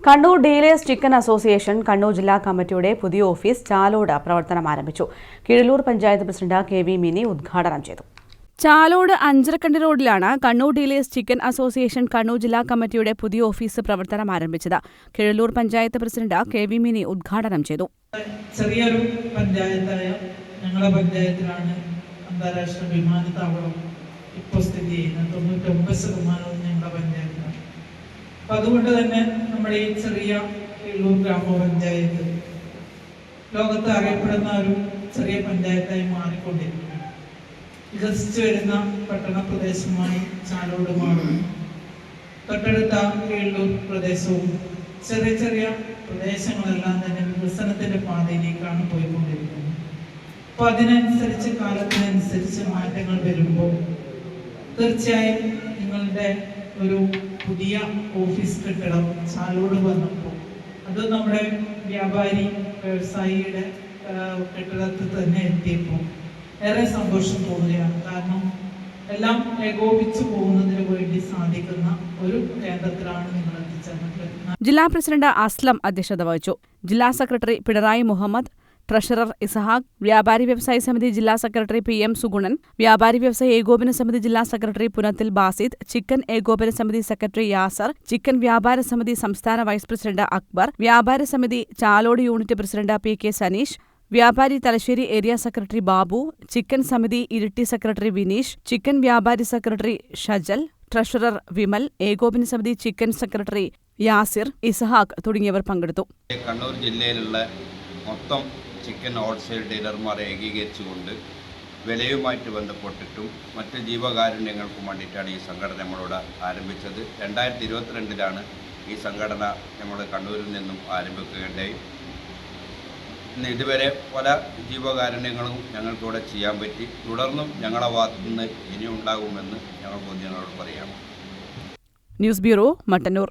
Kannur dealers chicken association Kannur ജില്ലാ കമ്മിറ്റിയുടെ പുതിയ ഓഫീസ് ചാലോട് പ്രവർത്തനം ആരംഭിച്ചു. Keezhallur panchayat president K V Mini ഉദ്ഘാടനം ചെയ്തു. ചാലോട് അഞ്ചരക്കണ്ടി റോഡിലാണ് Kannur dealers chicken association Kannur ജില്ലാ കമ്മിറ്റിയുടെ പുതിയ ഓഫീസ് പ്രവർത്തനം ആരംഭിച്ചത്. Keezhallur panchayat president K V Mini ഉദ്ഘാടനം ചെയ്തു. ചെറിയൊരു പഞ്ചായത്തായ ഞങ്ങളുടെ പഞ്ചായത്തിലാണ് അന്താരാഷ്ട്ര വിമാനത്താവളം ഇപ്പോൾ സ്ഥിതി ചെയ്യുന്നത്. 99% ഞങ്ങളുടെ പഞ്ചായത്തിലാണ്. അപ്പം അതുകൊണ്ട് തന്നെ നമ്മുടെ ഈ ചെറിയ കീഴല്ലൂർ ഗ്രാമപഞ്ചായത്ത് ലോകത്ത് അറിയപ്പെടുന്ന ഒരു ചെറിയ പഞ്ചായത്തായി മാറിക്കൊണ്ടിരിക്കുന്നു. വികസിച്ചു വരുന്ന പട്ടണ പ്രദേശമായി ചാലോട് മാറുന്നു. തൊട്ടടുത്ത കീഴല്ലൂർ പ്രദേശവും ചെറിയ ചെറിയ പ്രദേശങ്ങളെല്ലാം തന്നെ വികസനത്തിന്റെ പാതയിലേക്കാണ് പോയിക്കൊണ്ടിരിക്കുന്നത്. അപ്പോൾ അതിനനുസരിച്ച് കാലത്തിനനുസരിച്ച് മാറ്റങ്ങൾ വരുമ്പോൾ തീർച്ചയായും നിങ്ങളുടെ ഒരു പുതിയ ഓഫീസ് കെട്ടിടം ചാലോട് വന്നപ്പോൾ അത് നമ്മുടെ വ്യാപാരി വ്യവസായിയുടെ കെട്ടിടത്തിൽ തന്നെ എത്തിയപ്പോൾ ഏറെ സന്തോഷം തോന്നുകയാണ്. കാരണം എല്ലാം ഏകോപിച്ചു പോകുന്നതിന് വേണ്ടി സാധിക്കുന്ന ഒരു കേന്ദ്രത്തിലാണ് നിങ്ങൾ എത്തിച്ചേർന്നത്. ജില്ലാ പ്രസിഡന്റ് അസ്ലം അധ്യക്ഷത വഹിച്ചു. ജില്ലാ സെക്രട്ടറി പിണറായി മുഹമ്മദ്, ട്രഷറർ ഇസഹാഖ്, വ്യാപാരി വ്യവസായ സമിതി ജില്ലാ സെക്രട്ടറി PM സുഗുണൻ, വ്യാപാരി വ്യവസായ ഏകോപന സമിതി ജില്ലാ സെക്രട്ടറി പുനത്തിൽ ബാസിദ്, ചിക്കൻ ഏകോപന സമിതി സെക്രട്ടറി യാസർ, ചിക്കൻ വ്യാപാര സമിതി സംസ്ഥാന വൈസ് പ്രസിഡന്റ് അക്ബർ, വ്യാപാര സമിതി Chalode unit president PK Saneesh, വ്യാപാരി Thalassery area secretary Babu, chicken സമിതി ഇരിട്ടി സെക്രട്ടറി വിനീഷ്, ചിക്കൻ വ്യാപാരി സെക്രട്ടറി ഷജൽ, ട്രഷറർ വിമൽ, ഏകോപന സമിതി ചിക്കൻ സെക്രട്ടറി യാസിർ, ഇസഹാഖ് തുടങ്ങിയവർ പങ്കെടുത്തു. കണ്ണൂർ ജില്ലയിലുള്ള മൊത്തം ചിക്കൻ ഹോൾസെയിൽ ഡീലർമാരെ ഏകീകരിച്ചുകൊണ്ട് വിലയുമായിട്ട് ബന്ധപ്പെട്ടിട്ടും മറ്റ് ജീവകാരുണ്യങ്ങൾക്കും വേണ്ടിയിട്ടാണ് ഈ സംഘടന നമ്മളോട് ആരംഭിച്ചത്. 2022 ഈ സംഘടന നമ്മൾ കണ്ണൂരിൽ നിന്നും ആരംഭിക്കുകയുണ്ടായി. ഇതുവരെ പല ജീവകാരുണ്യങ്ങളും ഞങ്ങൾക്കിവിടെ ചെയ്യാൻ പറ്റി. തുടർന്നും ഞങ്ങളുടെ ഭാഗത്തു നിന്ന് ഇനിയുണ്ടാകുമെന്ന് ഞങ്ങൾ പൊതുജനങ്ങളോട് പറയാം. News bureau, Mattannur.